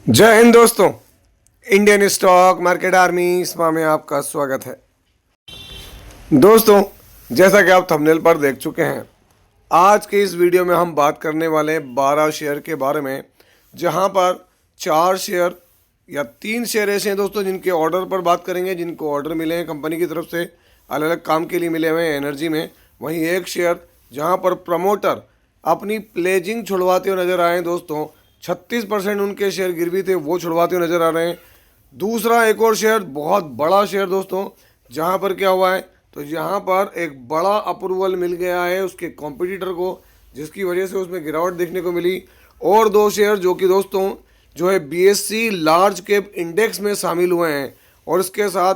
जय हिंद दोस्तों। Indian stock market army इसमा में आपका स्वागत है। दोस्तों, जैसा कि आप थंबनेल पर देख चुके हैं, आज के इस वीडियो में हम बात करने वाले हैं 12 शेयर के बारे में, जहां पर 4 शेयर या 3 शेयर ऐसे हैं दोस्तों जिनके ऑर्डर पर बात करेंगे, जिनको ऑर्डर मिले हैं कंपनी की तरफ से, अलग अलग काम के लिए मिले हुए हैं एनर्जी में। वहीं एक शेयर जहां पर प्रमोटर अपनी प्लेजिंग छुड़वाते हुए नजर आए हैं दोस्तों, 36% उनके शेयर गिरवी थे, वो छुड़वाते हुए नजर आ रहे हैं। दूसरा एक और शेयर, बहुत बड़ा शेयर दोस्तों, जहां पर क्या हुआ है, तो यहाँ पर एक बड़ा अप्रूवल मिल गया है उसके कॉम्पिटिटर को, जिसकी वजह से उसमें गिरावट देखने को मिली। और 2 शेयर जो कि दोस्तों जो है बीएससी लार्ज कैप इंडेक्स में शामिल हुए हैं, और इसके साथ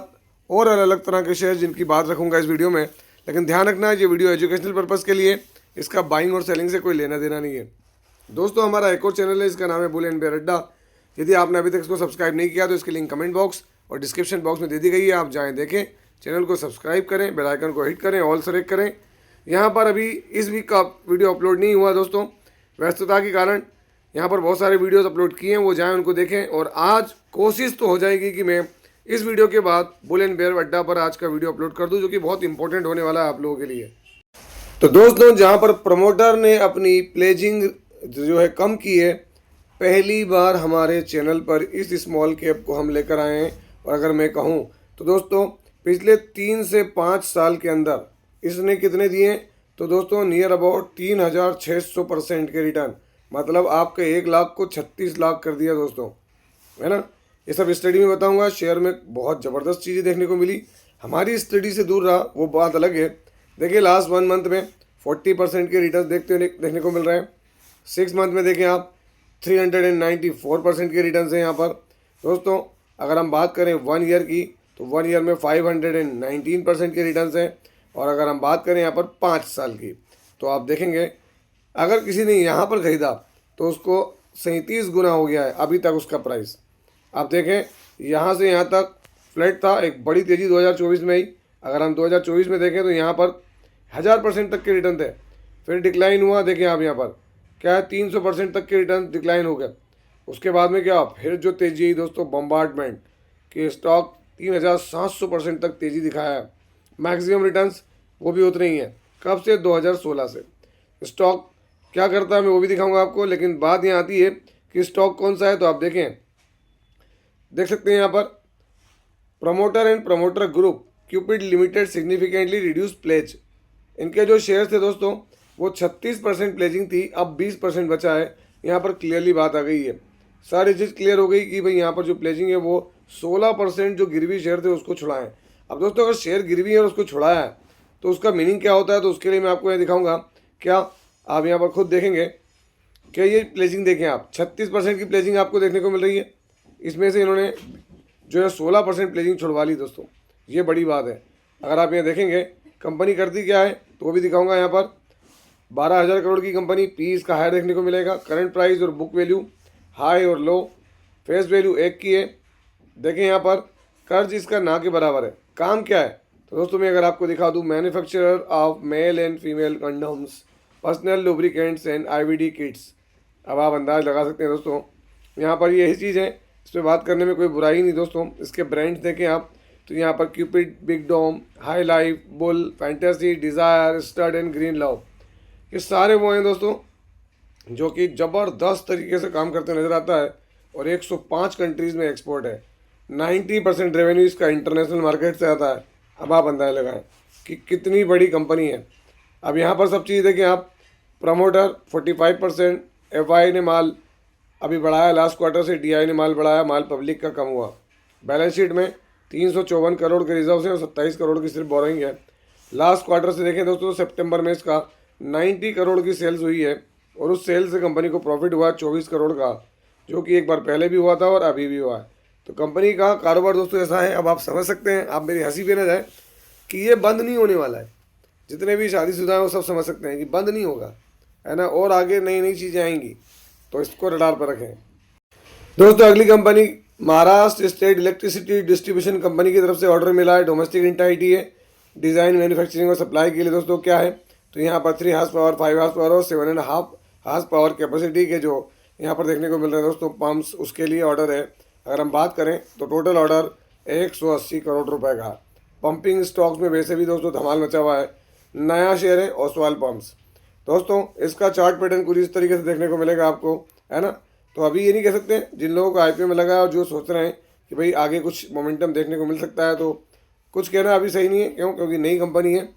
और अलग अलग तरह के शेयर जिनकी बात रखूंगा इस वीडियो में। लेकिन ध्यान रखना है, ये वीडियो एजुकेशनल पर्पज़ के लिए, इसका बाइंग और सेलिंग से कोई लेना देना नहीं है। दोस्तों, हमारा एक और चैनल है, इसका नाम है बुल एंड बेयर अड्डा। यदि आपने अभी तक इसको सब्सक्राइब नहीं किया तो इसकी लिंक कमेंट बॉक्स और डिस्क्रिप्शन बॉक्स में दे दी गई है, आप जाएं देखें। चैनल को सब्सक्राइब करें, बेल आइकन को हिट करें, ऑल सेलेक्ट करें। यहाँ पर अभी इस वीक का वीडियो अपलोड नहीं हुआ दोस्तों, व्यस्तता के कारण। यहाँ पर बहुत सारे वीडियोस अपलोड किए हैं, वो जाएं उनको देखें। और आज कोशिश तो हो जाएगी कि मैं इस वीडियो के बाद बुल एंड बेयर अड्डा पर आज का वीडियो अपलोड कर दूँ, जो कि बहुत इंपॉर्टेंट होने वाला है आप लोगों के लिए। तो दोस्तों, जहाँ पर प्रमोटर ने अपनी प्लेजिंग जो है कम की है, पहली बार हमारे चैनल पर इस स्मॉल कैप को हम लेकर आए हैं। और अगर मैं कहूँ तो दोस्तों, पिछले 3 से 5 साल के अंदर इसने कितने दिए, तो दोस्तों नियर अबाउट 3600% के रिटर्न, मतलब आपके 1 लाख को 36 लाख कर दिया दोस्तों, है ना। ये सब स्टडी में बताऊंगा। शेयर में बहुत ज़बरदस्त चीज़ें देखने को मिली, हमारी स्टडी से दूर रहा वो बात अलग है। देखिए, लास्ट 1 मंथ में 40% के रिटर्न देखने को मिल रहे हैं। 6 मंथ में देखें आप 394% के रिटर्न हैं यहाँ पर दोस्तों। अगर हम बात करें 1 ईयर की, तो 1 ईयर में 519% के रिटर्न हैं। और अगर हम बात करें यहाँ पर 5 साल की, तो आप देखेंगे अगर किसी ने यहाँ पर ख़रीदा तो उसको 37 गुना हो गया है अभी तक उसका प्राइस। आप देखें, यहाँ से यहाँ तक फ्लैट था, एक बड़ी तेज़ी 2024 में ही। अगर हम 2024 में देखें तो यहाँ पर 1000% तक के रिटर्न थे, फिर डिक्लाइन हुआ। देखें आप यहाँ पर क्या है, 300% तक के रिटर्न डिक्लाइन हो गए। उसके बाद में क्या, फिर जो तेज़ी आई दोस्तों, बम्बार्डमेंट के स्टॉक 3700% तक तेज़ी दिखाया है। मैक्सिमम रिटर्न्स वो भी उतने ही हैं, कब से, 2016 से। स्टॉक क्या करता है मैं वो भी दिखाऊंगा आपको, लेकिन बात यहाँ आती है कि स्टॉक कौन सा है। तो आप देखें, देख सकते हैं यहाँ पर promoter and promoter group Cupid limited significantly reduce pledge. इनके जो शेयर थे दोस्तों, वो 36% प्लेजिंग थी, अब 20% बचा है। यहाँ पर क्लियरली बात आ गई है, सारी चीज़ क्लियर हो गई कि भाई यहाँ पर जो प्लेजिंग है वो 16% जो गिरवी शेयर थे उसको छुड़ाएं। अब दोस्तों, अगर शेयर गिरवी है और उसको छुड़ाया है तो उसका मीनिंग क्या होता है, तो उसके लिए मैं आपको ये दिखाऊंगा। क्या आप यहाँ पर खुद देखेंगे कि ये प्लेजिंग देखें आप, 36% की प्लेजिंग आपको देखने को मिल रही है। इसमें से इन्होंने जो है 16% प्लेजिंग छुड़वा ली दोस्तों, ये बड़ी बात है। अगर आप यहाँ देखेंगे कंपनी करती क्या है तो वो भी दिखाऊंगा। यहाँ पर 12,000 करोड़ की कंपनी, पी इसका हाई देखने को मिलेगा, करंट प्राइस और बुक वैल्यू हाई और लो, फेस वैल्यू 1 की है। देखें यहाँ पर कर्ज इसका ना के बराबर है। काम क्या है तो दोस्तों, मैं अगर आपको दिखा दूँ, manufacturer of male and female condoms, personal lubricants and IVD kits. अब आप अंदाज लगा सकते हैं दोस्तों, यहाँ पर यही चीज़ है, इस पर बात करने में कोई बुराई नहीं दोस्तों। इसके ब्रांड्स देखें आप, तो यहाँ पर Cupid, Big Dom, Hi Life, Bull, Fantasy, Desire, Stud and Green Love, ये सारे वो हैं दोस्तों जो कि ज़बरदस्त तरीके से काम करते नज़र आता है। और 105 कंट्रीज़ में एक्सपोर्ट है, 90% रेवेन्यू इसका इंटरनेशनल मार्केट से आता है। अब आप अंदाज़ा लगाएं कि कितनी बड़ी कंपनी है। अब यहाँ पर सब चीज़ देखें आप, प्रमोटर 45%, एफआई ने माल अभी बढ़ाया लास्ट क्वार्टर से, डीआई ने माल बढ़ाया, माल पब्लिक का कम हुआ। बैलेंस शीट में 354 करोड़ के रिजर्व हैं और 27 करोड़ की सिर्फ बोरोइंग है। लास्ट क्वार्टर से देखें दोस्तों, सितंबर में इसका 90 करोड़ की सेल्स हुई है, और उस सेल से कंपनी को प्रॉफिट हुआ 24 करोड़ का, जो कि एक बार पहले भी हुआ था और अभी भी हुआ है। तो कंपनी का कारोबार दोस्तों ऐसा है, अब आप समझ सकते हैं, आप मेरी हंसी पे ना जाए कि ये बंद नहीं होने वाला है। जितने भी शादीशुदा हैं वो सब समझ सकते हैं कि बंद नहीं होगा, है ना, और आगे नई नई चीज़ें आएंगी, तो इसको रडार पर रखें दोस्तों। अगली company Maharashtra state electricity distribution company की तरफ से ऑर्डर मिला है, डोमेस्टिक एंटिटी है, डिज़ाइन, मैन्युफैक्चरिंग और सप्लाई के लिए दोस्तों। क्या है तो यहाँ पर 3 हार्स पावर, 5 हार्स पावर और 7.5 हार्स पावर कैपेसिटी के जो यहाँ पर देखने को मिल रहे हैं दोस्तों पम्प्स, उसके लिए ऑर्डर है। अगर हम बात करें तो टोटल ऑर्डर 180 करोड़ रुपए का। पंपिंग स्टॉक्स में वैसे भी दोस्तों धमाल मचा हुआ है। नया शेयर है ओसवाल पंप्स। दोस्तों इसका चार्ट पैटर्न कुछ इस तरीके से देखने को मिलेगा आपको, है ना। तो अभी ये नहीं कह सकते, जिन लोगों को आईपीओ में लगा है और जो सोच रहे हैं कि भाई आगे कुछ मोमेंटम देखने को मिल सकता है, तो कुछ कहना अभी सही नहीं है। क्यों? क्योंकि नई कंपनी है।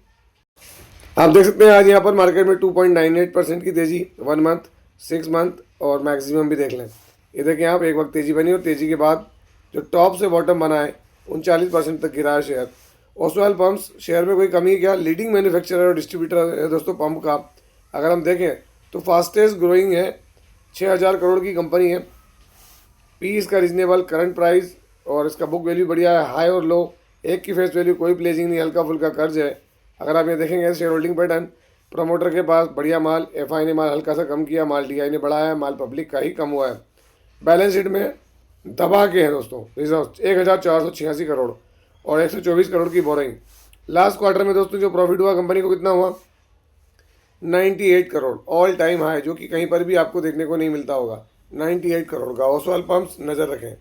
आप देख सकते हैं आज यहाँ पर मार्केट में 2.98% की तेज़ी 1 मंथ, 6 मंथ और मैक्सिमम भी देख लें। ये देखें आप, एक वक्त तेज़ी बनी और तेज़ी के बाद जो टॉप से बॉटम बना है 39% तक गिरा है शेयर। ओसवाल पंप्स शेयर में कोई कमी क्या? लीडिंग मैन्युफैक्चरर और डिस्ट्रीब्यूटर है दोस्तों पंप का। अगर हम देखें तो फास्टेस्ट ग्रोइंग है, 6000 करोड़ की कंपनी है। पी इसका रीजनेबल, करंट प्राइस और इसका बुक वैल्यू बढ़िया है। हाई और लो एक की फेस वैल्यू, कोई प्लेजिंग नहीं, हल्का फुल्का कर्ज है। अगर आप ये देखेंगे शेयर होल्डिंग पैटर्न, प्रमोटर के पास बढ़िया माल, एफआई ने माल हल्का सा कम किया, माल डीआई ने बढ़ाया, माल पब्लिक का ही कम हुआ है। बैलेंस शीट में दबा के हैं दोस्तों रिजर्व 1486 करोड़ और 124 करोड़ की बोरिंग। लास्ट क्वार्टर में दोस्तों जो प्रॉफिट हुआ कंपनी को कितना हुआ? 98 करोड़, ऑल टाइम हाई, जो कि कहीं पर भी आपको देखने को नहीं मिलता होगा। 98 करोड़ का ओसवाल पंप्स, नज़र रखें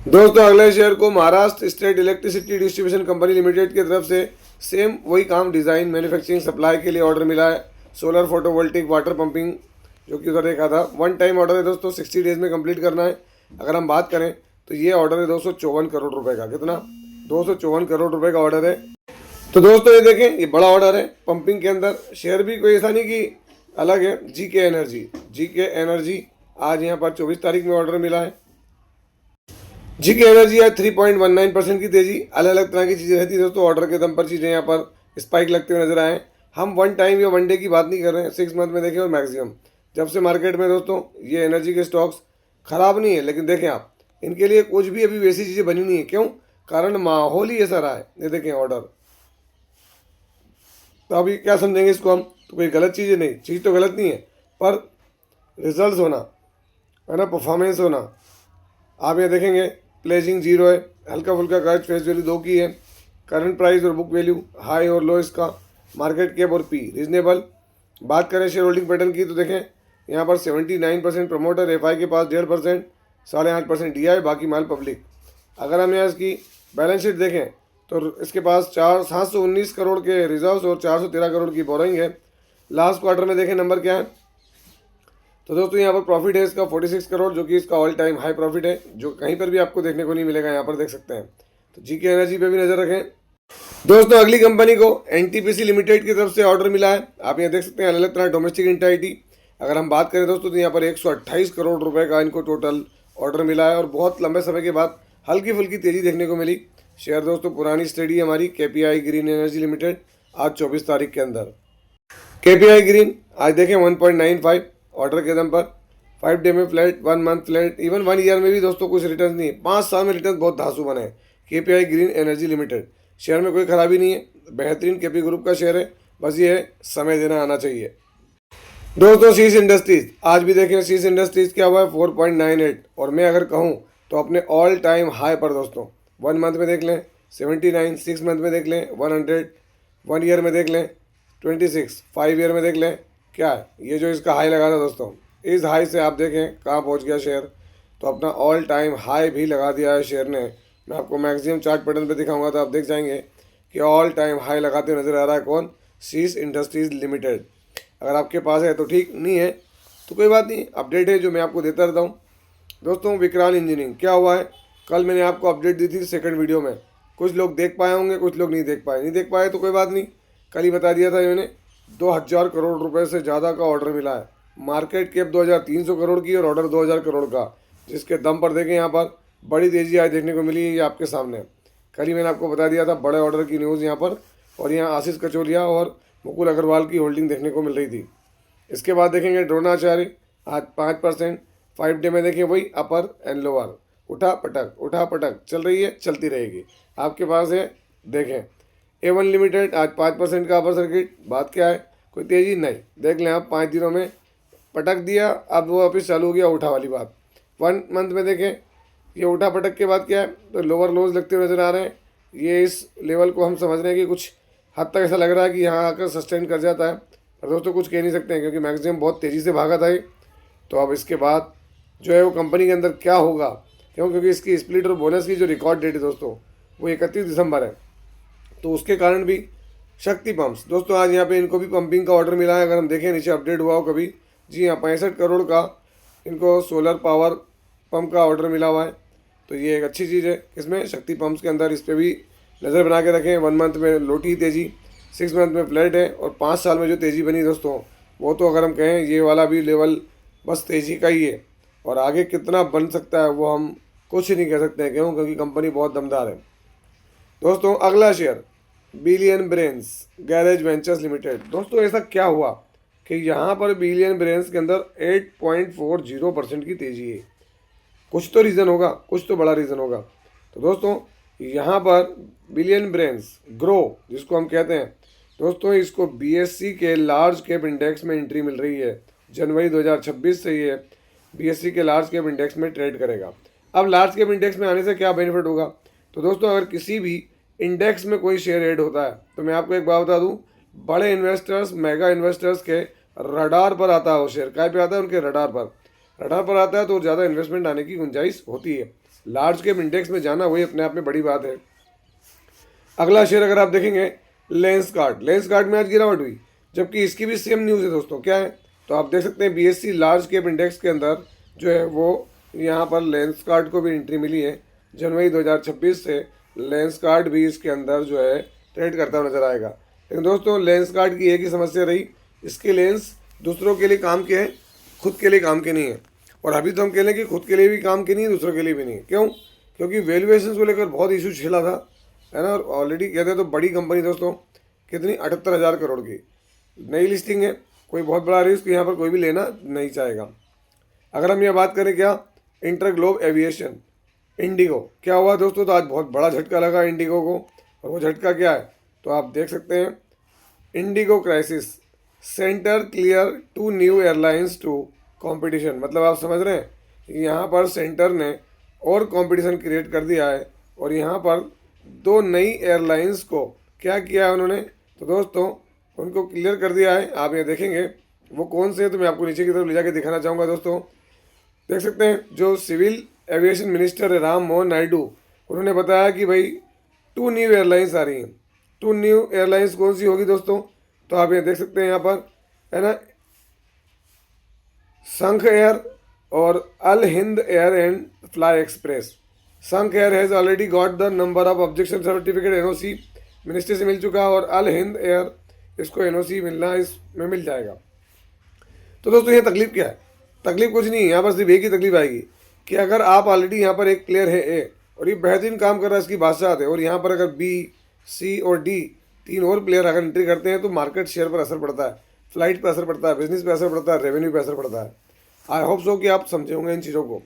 दोस्तों। अगले शेयर को Maharashtra state electricity distribution company limited की तरफ से सेम वही काम, डिज़ाइन, मैन्युफैक्चरिंग, सप्लाई के लिए ऑर्डर मिला है। सोलर फोटोवोल्टिक वाटर पंपिंग, जो कि उधर देखा था। 1 टाइम ऑर्डर है दोस्तों, 60 डेज में कंप्लीट करना है। अगर हम बात करें तो ये ऑर्डर है 254 करोड़ रुपए का। कितना? 254 करोड़ रुपए का ऑर्डर है। तो दोस्तों ये देखें, ये बड़ा ऑर्डर है पंपिंग के अंदर। शेयर भी कोई ऐसा नहीं कि अलग है। जीके एनर्जी आज यहाँ पर 24 तारीख में ऑर्डर मिला है। जीके एनर्जी आज 3.19% की तेजी। अलग अलग तरह की चीज़ें रहती है दोस्तों, ऑर्डर के दम पर चीज़ें यहाँ पर स्पाइक लगते हुए नजर आए। हम 1 टाइम या 1 डे की बात नहीं कर रहे हैं, 6 मंथ में देखें और मैक्सिमम। जब से मार्केट में दोस्तों ये एनर्जी के स्टॉक्स खराब नहीं है, लेकिन देखें आप, इनके लिए कुछ भी अभी वैसी चीज़ें बनी नहीं है। क्यों? कारण माहौल ही ऐसा रहा है। ये देखें ऑर्डर, तो अभी क्या समझेंगे इसको हम? तो कोई गलत चीज़ नहीं, चीज़ तो गलत नहीं है, पर रिजल्ट होना है ना, परफॉर्मेंस होना। आप ये देखेंगे प्लेजिंग 0 है, हल्का फुल्का कर्ज, फेस वैल्यू 2 की है। करंट प्राइस और बुक वैल्यू हाई और लो इसका। मार्केट कैप और पी रीजनेबल। बात करें शेयर होल्डिंग पैटर्न की तो देखें यहाँ पर 79% प्रमोटर, एफआई के पास 1.5%, 8.5% डीआई, बाकी माल पब्लिक। अगर हम यहाँ इसकी बैलेंस शीट देखें तो इसके पास 719 करोड़ के रिजर्व्स और 413 करोड़ की बोरिंग है। लास्ट क्वार्टर में देखें नंबर क्या है, तो दोस्तों यहाँ पर प्रॉफिट है इसका 46 करोड़, जो कि इसका ऑल टाइम हाई प्रॉफिट है, जो कहीं पर भी आपको देखने को नहीं मिलेगा। यहाँ पर देख सकते हैं। तो जीके एनर्जी पे भी नज़र रखें दोस्तों। अगली कंपनी को एनटीपीसी लिमिटेड की तरफ से ऑर्डर मिला है। आप यहाँ देख सकते हैं, अलग अलग तरह डोमेस्टिक एंटाइटी। अगर हम बात करें दोस्तों तो यहाँ पर 128 करोड़ रुपए का इनको टोटल ऑर्डर मिला है और बहुत लंबे समय के बाद हल्की फुल्की तेज़ी देखने को मिली। शेयर दोस्तों पुरानी स्टडी है हमारी, केपीआई ग्रीन एनर्जी लिमिटेड, आज 24 तारीख के अंदर। केपीआई ग्रीन आज देखें 1.95 ऑर्डर के दम पर, 5 डे में flat, 1 month flat, even 1 year में भी दोस्तों कुछ रिटर्न नहीं। 5 साल में रिटर्न बहुत धांसू बने हैं। KPI green energy limited share में कोई खराबी नहीं है, बेहतरीन केपी ग्रुप का शेयर है। बस ये है, समय देना आना चाहिए दोस्तों। शीश इंडस्ट्रीज आज भी देखें, शीश इंडस्ट्रीज क्या हुआ है 4.98, और मैं अगर कहूँ तो अपने ऑल टाइम हाई पर दोस्तों। 1 मंथ में देख लें 79, 6 मंथ में देख लें 100, 1 ईयर में देख लें 26, 5 ईयर में देख लें क्या है। ये जो इसका हाई लगा था दोस्तों, इस हाई से आप देखें कहाँ पहुँच गया शेयर। तो अपना ऑल टाइम हाई भी लगा दिया है शेयर ने। मैं आपको मैक्सिमम चार्ट पैटर्न पे दिखाऊंगा तो आप देख जाएंगे कि ऑल टाइम हाई लगाते हुए नजर आ रहा है। कौन? शीश इंडस्ट्रीज लिमिटेड। अगर आपके पास है तो ठीक, नहीं है तो कोई बात नहीं, अपडेट है जो मैं आपको देता रहता हूँ दोस्तों। विक्रांत इंजीनियरिंग क्या हुआ है, कल मैंने आपको अपडेट दी थी सेकंड वीडियो में। कुछ लोग देख पाए होंगे, कुछ लोग नहीं देख पाए तो कोई बात नहीं, कल ही बता दिया था मैंने। 2000 करोड़ रुपए से ज़्यादा का ऑर्डर मिला है। मार्केट कैप 2300 करोड़ की और ऑर्डर 2000 करोड़ का, जिसके दम पर देखें यहाँ पर बड़ी तेज़ी आज देखने को मिली है। ये आपके सामने कल ही मैंने आपको बता दिया था बड़े ऑर्डर की न्यूज़ यहाँ पर, और यहाँ आशीष कचोरिया और मुकुल अग्रवाल की होल्डिंग देखने को मिल रही थी। इसके बाद देखेंगे द्रोणाचार्य आज 5%, 5 डे में देखें वही अपर एंड लोअर, उठा पटक चल रही है, चलती रहेगी। आपके पास है देखें A1 लिमिटेड आज 5% का अपर सर्किट। बात क्या है, कोई तेज़ी नहीं, देख लें आप 5 दिनों में पटक दिया, अब वो वापस चालू हो गया उठा वाली बात। 1 मंथ में देखें ये उठा पटक के बाद क्या है, तो लोअर लोज लगते हुए नजर आ रहे हैं। ये इस लेवल को हम समझ रहे हैं कि कुछ हद तक ऐसा लग रहा है कि यहाँ आकर सस्टेन कर जाता है, पर दोस्तों कुछ कह नहीं सकते हैं क्योंकि मैक्सिमम बहुत तेज़ी से भागा था ये। तो अब इसके बाद जो है वो कंपनी के अंदर क्या होगा, क्योंकि इसकी स्प्लिट और बोनस की जो रिकॉर्ड डेट है दोस्तों वो 31 दिसंबर है। तो उसके कारण भी शक्ति पंप्स दोस्तों आज यहाँ पे इनको भी पंपिंग का ऑर्डर मिला है। अगर हम देखें नीचे अपडेट हुआ हो कभी, जी हाँ 65 करोड़ का इनको सोलर पावर पंप का ऑर्डर मिला हुआ है। तो ये एक अच्छी चीज़ है इसमें शक्ति पंप्स के अंदर। इस पर भी नज़र बना के रखें। 1 मंथ में लोटी तेज़ी, 6 मंथ में फ्लैट है, और 5 साल में जो तेज़ी बनी दोस्तों वो तो अगर हम कहें ये वाला भी लेवल बस तेज़ी का ही है। और आगे कितना बन सकता है वो हम कुछ नहीं कह सकते हैं, क्यों? क्योंकि कंपनी बहुत दमदार है दोस्तों। अगला share billion brains garage ventures limited. दोस्तों ऐसा क्या हुआ कि यहाँ पर बिलियन ब्रेन्स के अंदर 8.40% की तेज़ी है। कुछ तो रीज़न होगा, कुछ तो बड़ा रीज़न होगा। तो दोस्तों यहाँ पर बिलियन ब्रेन्स ग्रो जिसको हम कहते हैं दोस्तों, इसको बीएससी के लार्ज कैप इंडेक्स में एंट्री मिल रही है। जनवरी 2026 से ये बीएससी के लार्ज कैप इंडेक्स में ट्रेड करेगा। अब लार्ज कैप इंडेक्स में आने से क्या बेनिफिट होगा? तो दोस्तों अगर किसी भी इंडेक्स में कोई शेयर ऐड होता है तो मैं आपको एक बात बता दूं, बड़े इन्वेस्टर्स, मेगा इन्वेस्टर्स के रडार पर आता है वो शेयर। काय पे आता है? उनके रडार पर आता है, तो ज़्यादा इन्वेस्टमेंट आने की गुंजाइश होती है। लार्ज कैप इंडेक्स में जाना वही अपने आप में बड़ी बात है। अगला शेयर अगर आप देखेंगे लेंसकार्ट में आज गिरावट हुई, जबकि इसकी भी सेम न्यूज़ है दोस्तों। क्या है? तो आप देख सकते हैं बीएससी लार्ज कैप इंडेक्स के अंदर जो है वो यहाँ पर लेंसकार्ट को भी एंट्री मिली है। जनवरी 2026 से लेंसकार्ट भी इसके अंदर जो है ट्रेड करता हुआ नजर आएगा। लेकिन दोस्तों लेंसकार्ट की एक ही समस्या रही, इसके लेंस दूसरों के लिए काम के हैं, खुद के लिए काम के नहीं है। और अभी तो हम कह लें कि खुद के लिए भी काम के नहीं है, दूसरों के लिए भी नहीं है। क्यों? क्योंकि वैल्यूएशन को लेकर बहुत इशू झेला था, है ना। और ऑलरेडी कहते हैं तो बड़ी कंपनी दोस्तों कितनी 78,000 करोड़ की नई लिस्टिंग है, कोई बहुत बड़ा रिस्क यहाँ पर कोई भी लेना नहीं चाहेगा। अगर हम यह बात करें क्या इंटरग्लोब एविएशन इंडिगो, क्या हुआ दोस्तों? तो आज बहुत बड़ा झटका लगा इंडिगो को। और वो झटका क्या है? तो आप देख सकते हैं IndiGo crisis centre clear 2 new airlines to competition. मतलब आप समझ रहे हैं कि यहाँ पर सेंटर ने और कंपटीशन क्रिएट कर दिया है, और यहाँ पर 2 नई एयरलाइंस को क्या किया है उन्होंने? तो दोस्तों उनको क्लियर कर दिया है। आप ये देखेंगे वो कौन से है, तो मैं आपको नीचे की तरफ ले जाके दिखाना चाहूँगा दोस्तों। देख सकते हैं जो सिविल एविएशन मिनिस्टर है राम मोहन नायडू, उन्होंने बताया कि भाई 2 न्यू एयरलाइंस आ रही हैं। 2 न्यू एयरलाइंस कौन सी होगी दोस्तों? तो आप ये देख सकते हैं यहाँ पर, है ना, संख एयर और Al Hind air and fly express. Shankh air has already got the number of objection certificate NOC ministry से मिल चुका है, और अल हिंद एयर इसको एनओसी मिलना इसमें मिल जाएगा। तो दोस्तों ये तकलीफ क्या है? तकलीफ कुछ नहीं है, यहाँ पर सिर्फ एक ही तकलीफ आएगी कि अगर आप ऑलरेडी यहाँ पर एक प्लेयर है ए और ये बेहतरीन काम कर रहा है, इसकी बादशाहत है, और यहाँ पर अगर बी, सी और डी 3 और प्लेयर अगर एंट्री करते हैं तो मार्केट शेयर पर असर पड़ता है, फ्लाइट पर असर पड़ता है, बिजनेस पर असर पड़ता है, रेवेन्यू पर असर पड़ता है। आई होप सो कि आप समझे होंगे इन चीज़ों को।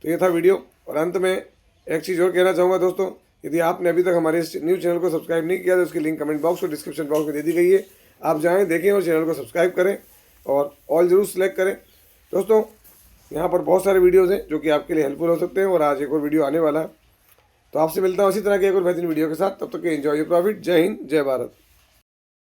तो ये था वीडियो। और अंत में एक चीज़ और कहना चाहूँगा दोस्तों, यदि आपने अभी तक हमारे इस न्यूज़ चैनल को सब्सक्राइब नहीं किया तो उसकी लिंक कमेंट बॉक्स और डिस्क्रिप्शन बॉक्स में दे दी गई है। आप जाएँ, देखें और चैनल को सब्सक्राइब करें और ऑल जरूर सेलेक्ट करें। दोस्तों यहाँ पर बहुत सारे वीडियोज़ हैं जो कि आपके लिए हेल्पफुल हो सकते हैं, और आज एक और वीडियो आने वाला है। तो आपसे मिलता हूँ इसी तरह के एक और बेहतरीन वीडियो के साथ। तब तक के एंजॉय योर प्रॉफिट। जय हिंद, जय भारत।